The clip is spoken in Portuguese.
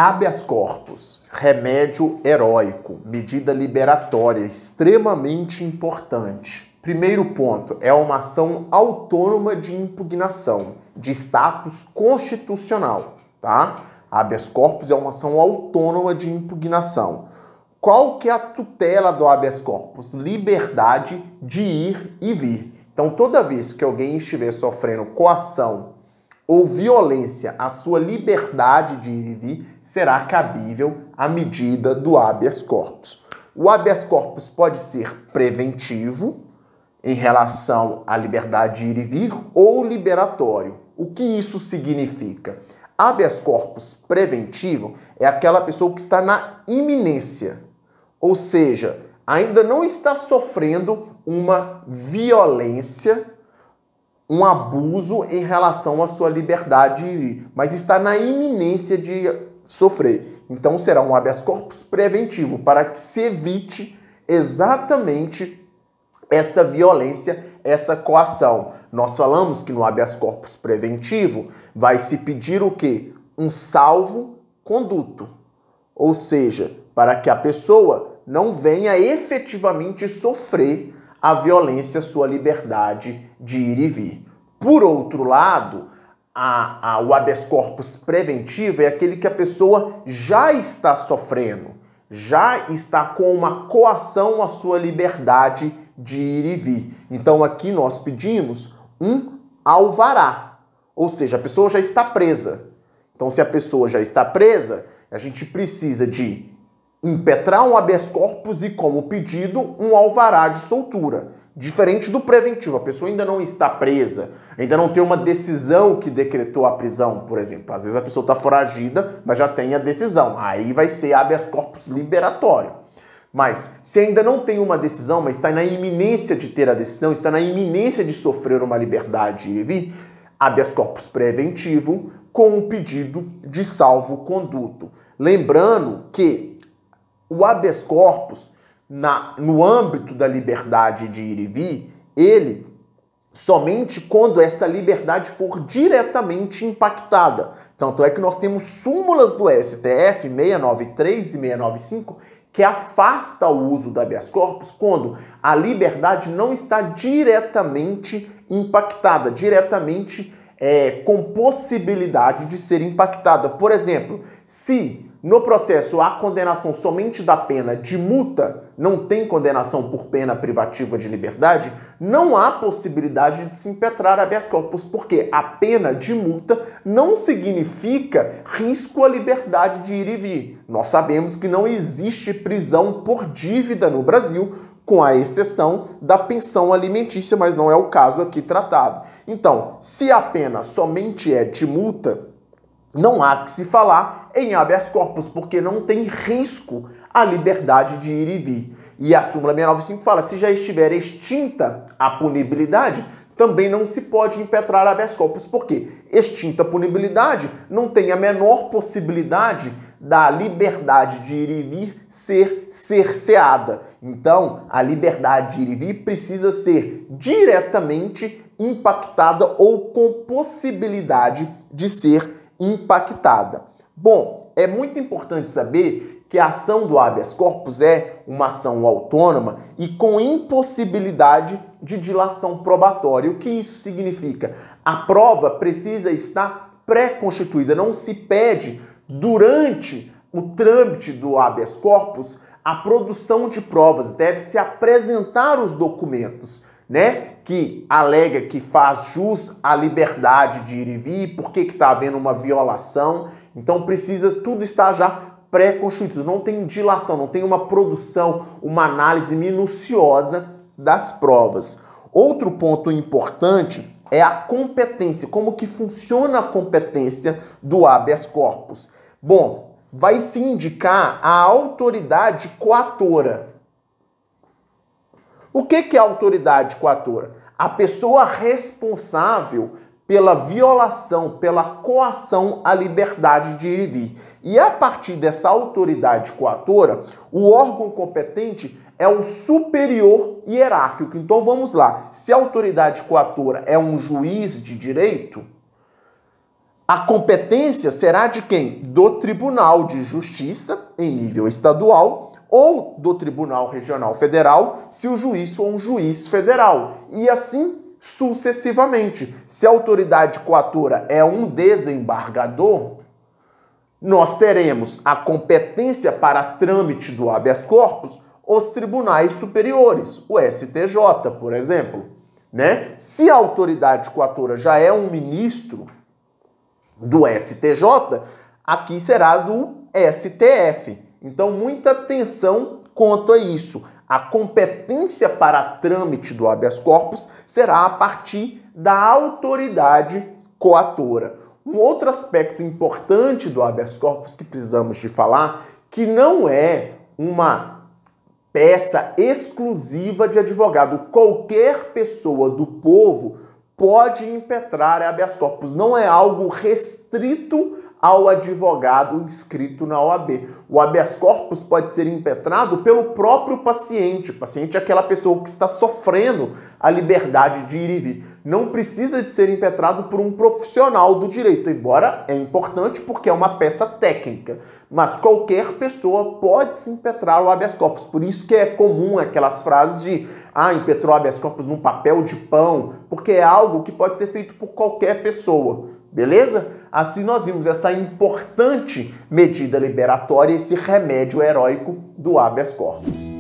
Habeas corpus, remédio heróico, medida liberatória, extremamente importante. Primeiro ponto, é uma ação autônoma de impugnação, de status constitucional, tá? Habeas corpus é uma ação autônoma de impugnação. Qual que é a tutela do habeas corpus? Liberdade de ir e vir. Então, toda vez que alguém estiver sofrendo coação ou violência à sua liberdade de ir e vir, será cabível a medida do habeas corpus. O habeas corpus pode ser preventivo, em relação à liberdade de ir e vir, ou liberatório. O que isso significa? Habeas corpus preventivo é aquela pessoa que está na iminência, ou seja, ainda não está sofrendo uma violência, um abuso em relação à sua liberdade de ir, mas está na iminência de sofrer. Então será um habeas corpus preventivo, para que se evite exatamente essa violência, essa coação. Nós falamos que no habeas corpus preventivo vai se pedir o quê? Um salvo-conduto, ou seja, para que a pessoa não venha efetivamente sofrer a violência à sua liberdade de ir e vir. Por outro lado, o habeas corpus preventivo é aquele que a pessoa já está sofrendo, já está com uma coação à sua liberdade de ir e vir. Então aqui nós pedimos um alvará, ou seja, a pessoa já está presa. Então se a pessoa já está presa, a gente precisa de impetrar um habeas corpus e, como pedido, um alvará de soltura. Diferente do preventivo, a pessoa ainda não está presa, ainda não tem uma decisão que decretou a prisão, por exemplo. Às vezes a pessoa está foragida, mas já tem a decisão. Aí vai ser habeas corpus liberatório. Mas se ainda não tem uma decisão, mas está na iminência de ter a decisão, está na iminência de sofrer uma liberdade de ir e vir, habeas corpus preventivo com o pedido de salvo-conduto. Lembrando que o habeas corpus, no âmbito da liberdade de ir e vir, ele somente quando essa liberdade for diretamente impactada. Tanto é que nós temos súmulas do STF 693 e 695 que afasta o uso do habeas corpus quando a liberdade não está diretamente impactada, diretamente com possibilidade de ser impactada. Por exemplo, se no processo há condenação somente da pena de multa, não tem condenação por pena privativa de liberdade, não há possibilidade de se impetrar habeas corpus, porque a pena de multa não significa risco à liberdade de ir e vir. Nós sabemos que não existe prisão por dívida no Brasil, com a exceção da pensão alimentícia, mas não é o caso aqui tratado. Então, se a pena somente é de multa, não há que se falar em habeas corpus, porque não tem risco à liberdade de ir e vir. E a súmula 695 fala, se já estiver extinta a punibilidade, também não se pode impetrar habeas corpus, porque extinta a punibilidade não tem a menor possibilidade da liberdade de ir e vir ser cerceada. Então, a liberdade de ir e vir precisa ser diretamente impactada ou com possibilidade de ser impactada. Bom, é muito importante saber que a ação do habeas corpus é uma ação autônoma e com impossibilidade de dilação probatória. O que isso significa? A prova precisa estar pré-constituída, não se pede durante o trâmite do habeas corpus a produção de provas, deve-se apresentar os documentos, né, que alega que faz jus à liberdade de ir e vir, por que está havendo uma violação. Então precisa, tudo está já pré-constituído, não tem dilação, não tem uma produção, uma análise minuciosa das provas. Outro ponto importante é a competência, como que funciona a competência do habeas corpus. Bom, vai se indicar a autoridade coatora. O que é a autoridade coatora? A pessoa responsável pela violação, pela coação à liberdade de ir e vir. E a partir dessa autoridade coatora, o órgão competente é o superior hierárquico. Então vamos lá, se a autoridade coatora é um juiz de direito, A competência será de quem? Do Tribunal de Justiça, em nível estadual, ou do Tribunal Regional Federal, se o juiz for um juiz federal. E assim sucessivamente. Se a autoridade coatora é um desembargador, nós teremos a competência para trâmite do habeas corpus os tribunais superiores, o STJ, por exemplo, né? Se a autoridade coatora já é um ministro do STJ, aqui será do STF. Então, muita atenção quanto a isso. A competência para trâmite do habeas corpus será a partir da autoridade coatora. Um outro aspecto importante do habeas corpus que precisamos de falar, que não é uma peça exclusiva de advogado. Qualquer pessoa do povo pode impetrar habeas corpus. Não é algo restrito ao advogado inscrito na OAB. O habeas corpus pode ser impetrado pelo próprio paciente. O paciente é aquela pessoa que está sofrendo a liberdade de ir e vir. Não precisa de ser impetrado por um profissional do direito, embora é importante porque é uma peça técnica. Mas qualquer pessoa pode se impetrar o habeas corpus. Por isso que é comum aquelas frases de impetrou habeas corpus num papel de pão, porque é algo que pode ser feito por qualquer pessoa. Beleza? Assim nós vimos essa importante medida liberatória, esse remédio heróico do habeas corpus.